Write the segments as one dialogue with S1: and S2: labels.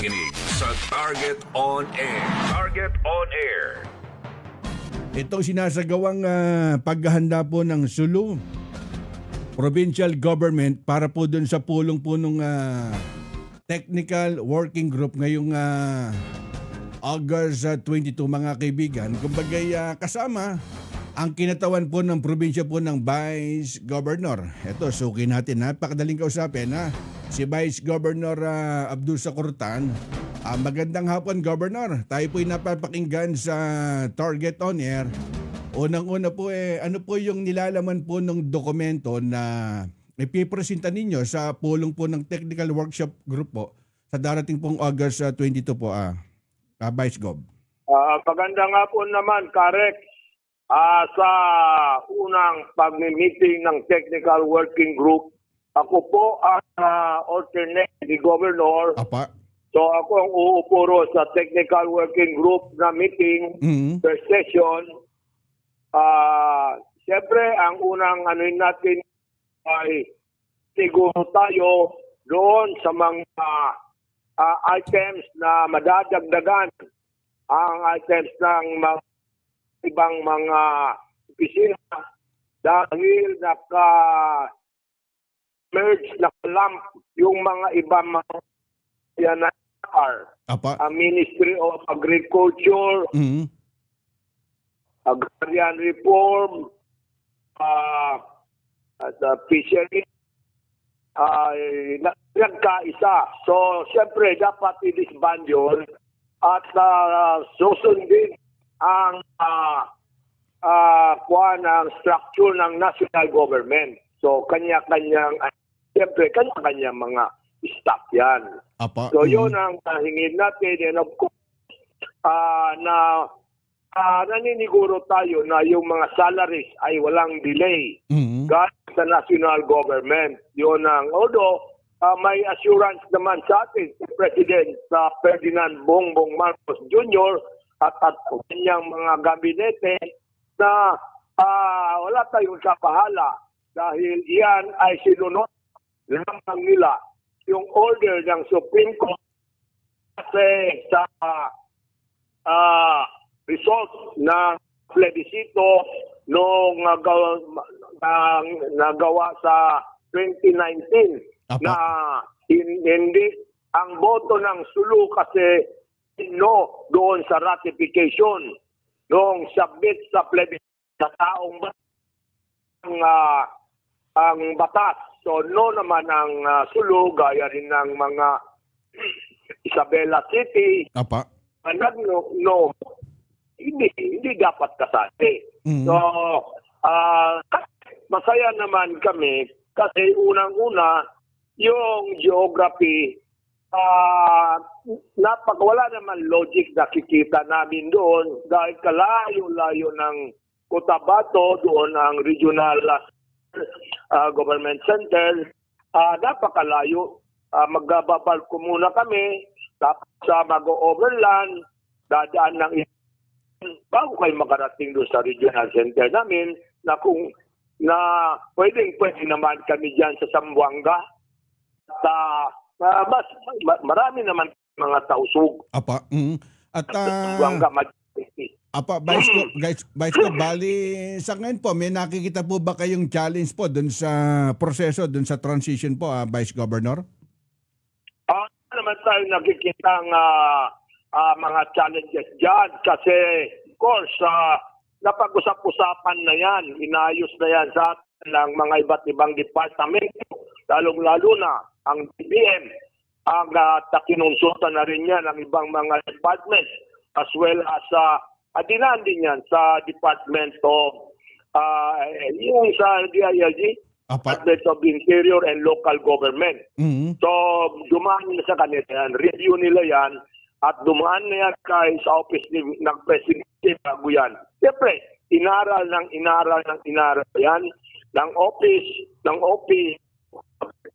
S1: nakikinig sa Target On Air. Target On Air.
S2: Itong sinasagawang paghahanda po ng Sulu Provincial Government para po dun sa pulong po nung Technical Working Group ngayong August 22 mga kaibigan. Kumbaga kasama ang kinatawan po ng probinsya po ng Vice Governor. Ito, suki natin. Napakadaling kausapin si Vice Governor Abdul Sakurtan. Magandang hapon, Governor. Tayo po'y napapakinggan sa Target On Air. Unang-una po ano po yung nilalaman po ng dokumento na ipipresenta ninyo sa pulong po ng Technical Workshop Group po sa darating pong August 22 po, Vice Gov.
S3: Maganda nga po naman, Karek. Sa unang pag-meeting ng Technical Working Group, ako po ang alternate ni Governor.
S2: Apa.
S3: So ako ang uupuro sa Technical Working Group na meeting per session. Siyempre, ang unang natin ay siguro tayo doon sa mga items na madadagdagan. Ang items ng mga ibang mga opisina dahil naka-merge, naka-lump yung mga ibang mga Ministry of Agriculture, Agrarian Reform, Fishery, nagkaisa. So, siyempre, dapat i-disband yun at susundin ang ng structure ng national government. So, kanya-kanyang, siyempre, kanya-kanyang mga staff yan.
S2: Apa.
S3: So, yun ang hingin natin. And of course, naniniguro tayo na yung mga salaries ay walang delay galing sa national government. Yun ang, although, may assurance naman sa atin si President Ferdinand Bongbong Marcos Jr., at kanyang mga gabinete na wala tayong kapahala dahil iyan ay sinunod lamang nila yung order ng Supreme Court kasi sa result ng plebisito noong nagawa sa 2019 na hindi ang boto ng Sulu kasi no doon sa ratification noong submit sa plebiscito sa taong ang batas. So no naman ang Sulu, gaya rin ng mga Isabela City.
S2: Apa.
S3: No, hindi dapat kasali. So masaya naman kami kasi unang-una yung geography wala naman logic na kikita namin doon dahil kalayo-layo ng Cotabato, doon ang regional government center. Napakalayo. Magbabalko muna kami, tapos mag-overland, dadaan ng bago kayo makarating doon sa regional center namin na kung pwede naman kami dyan sa Zamboanga. Marami naman mga tausog.
S2: Apa. At Vice Gov, bali sa ngayon po, may nakikita po ba kayong challenge po dun sa proseso, dun sa transition po, Vice Governor?
S3: Naman tayo nakikita ng mga challenges dyan kasi of course, napag-usap-usapan na yan, inayos na yan sa ng mga iba't ibang departamento, lalong-lalo na ang DBM, ang kinonsulta na rin yan ang ibang mga departments as well as dinaan din yan sa Department of yung sa DILG, Department of Interior and Local Government. So, dumaan nila sa kanila yan, review nila yan, at dumaan na yan sa office ng Presidente bago yan. Siyempre, inaral yan ng office ng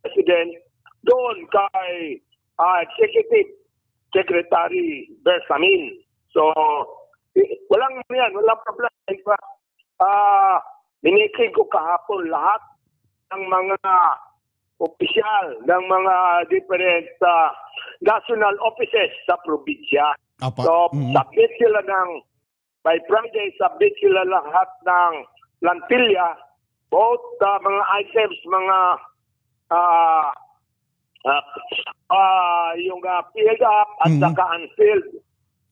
S3: President doon kay Executive Secretary Bersamin. So, walang problema. Minikinig ko kahapon lahat ng mga opisyal ng mga different national offices sa probinsya.
S2: Apa.
S3: So, submit sila by Friday, submit sila lahat ng plantilla, both mga items, mga yung filled up at saka unfilled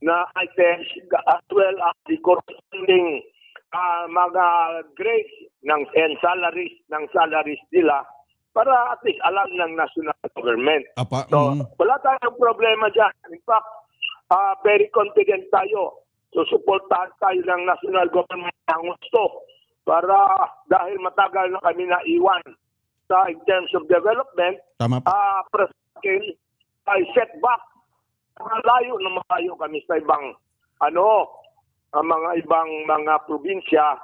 S3: na items, as well as the corresponding mga grades ng salaries nila para at least alam ng national government.
S2: Apa.
S3: So, wala tayong problema dyan. In fact, very confident tayo. Susuportahan tayo ng national government ng gusto para dahil matagal na kami naiwan in terms of development,
S2: Tama pa.
S3: present ay setback. Malayo na malayo kami sa ibang mga ibang mga probinsya.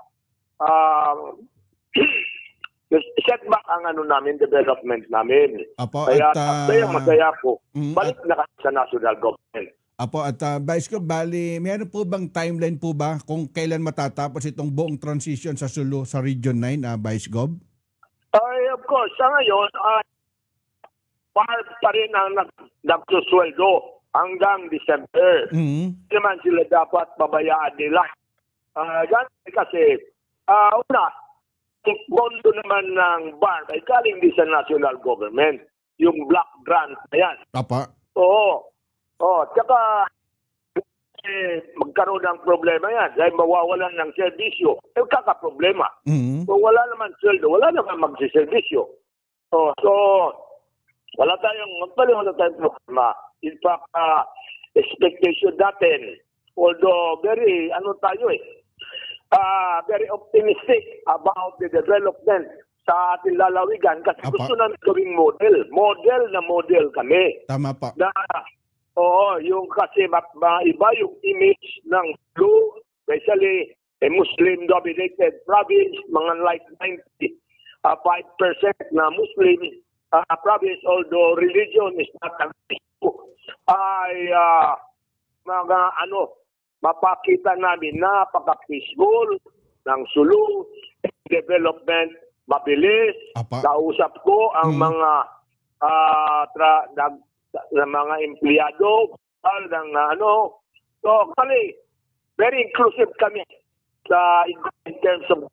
S3: Setback ang namin, development namin.
S2: Apo,
S3: Kaya
S2: at
S3: masaya po. Balik na kami sa national government.
S2: Apo, at Vice Gov, bali, meron po bang timeline po ba kung kailan matatapos itong buong transition sa Sulu sa Region 9, Vice Gov?
S3: Of course, sa ngayon, pa rin ang nagsusweldo hanggang December. Hindi naman sila dapat babayaan nila. Kasi, una, bondo naman ng BARM ay galing din sa national government. Yung block grant na yan.
S2: Apa.
S3: Oo. Tsaka, magkaroon ng problema yan dahil mawawalan ng serbisyo. Kakaproblema. Kung wala naman sweldo, wala naman magsiservisyo. So, wala tayong problema. In fact, expectation natin, although very optimistic about the development sa ating lalawigan kasi gusto namin gawing model kami.
S2: Tama pa.
S3: Yung kasi iba yung image ng Sulu, especially a Muslim-dominated province, mga like 95% na Muslim province, although religion is not an issue, ay mapakita namin napaka-peaceful ng Sulu, development mabilis. Kausap ko ang mga mga empleyado so kami very inclusive kami in terms of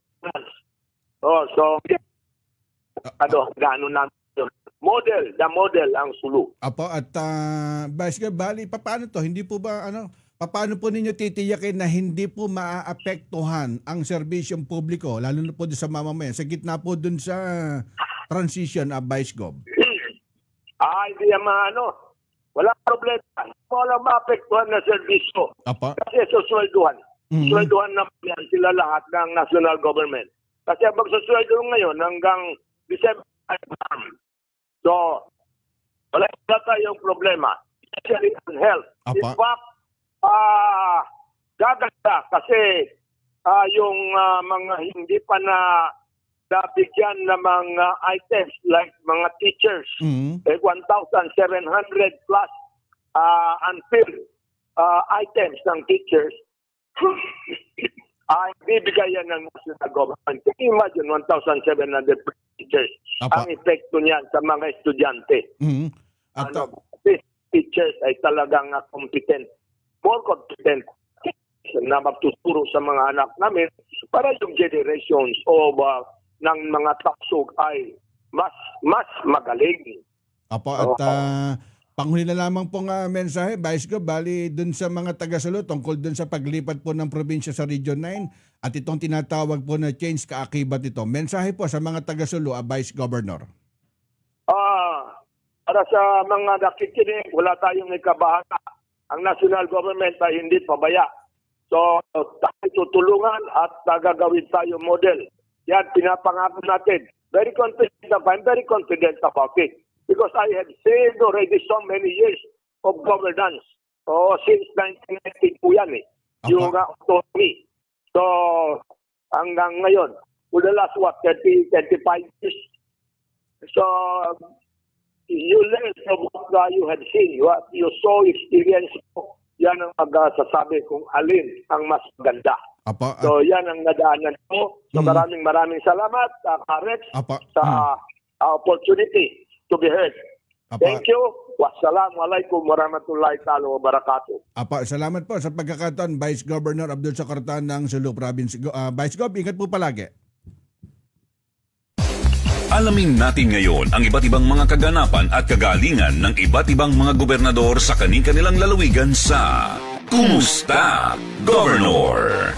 S3: namin the model ang Sulu.
S2: Apo, at Vice Gov, bali paano to? Hindi po ba paano po ninyo titiyakin na hindi po maaapektuhan ang serbisyong publiko lalo na po doon sa mamamayan sa gitna po doon sa transition, Vice Gov?
S3: Hindi naman wala problema. Wala maapektuhan na serbisyo. Kasi suswelduhan. Suswelduhan na yan sila lahat ng national government. Kasi magsusweldo ngayon hanggang December. So, wala tayong problema. Especially on health. In fact, gaganda kasi yung mga hindi pa na nabigyan ng mga items like mga teachers, 1,700 plus unfilled items ng teachers, ay bibigayan ng national government. Imagine 1,700 teachers. Ang epekto niyan sa mga estudyante. Teachers ay talagang competent, more competent na magtuturo sa mga anak namin para yung generations of ng mga taksog ay mas magaling.
S2: At panghuli na lamang pong mensahe, Vice Gov, bali dun sa mga taga-Sulu tungkol dun sa paglipat po ng probinsya sa Region 9 at itong tinatawag po na change kaakibat ito. Mensahe po sa mga taga-Sulu, Vice Governor.
S3: Para sa mga nakikinig, wala tayong ikabahala. Ang national government ay hindi pabaya. So, tayo tutulungan at gagawin tayo model. Yan, pinapangako natin. I'm very confident about it. Because I have seen already so many years of governance. Since 1990 po yan yung autonomy. So, hanggang ngayon, for the last 35 years. So, you learn from what you had seen, what you saw, experience mo. Yan ang magsasabi kung alin ang mas maganda. So yan ang nadaanan ko. So maraming salamat Karex sa opportunity to be heard. Thank you. Wassalamualaikum warahmatullahi ta'ala wabarakatuh.
S2: Apa, salamat po sa pagkakataon, Vice Governor Abdul Sakartan ng Sulu Province. Vice Gov, ingat po palagi.
S1: Alamin natin ngayon ang iba't ibang mga kaganapan at kagalingan ng iba't ibang mga gobernador sa kani-kanilang lalawigan sa Kumusta, Governor?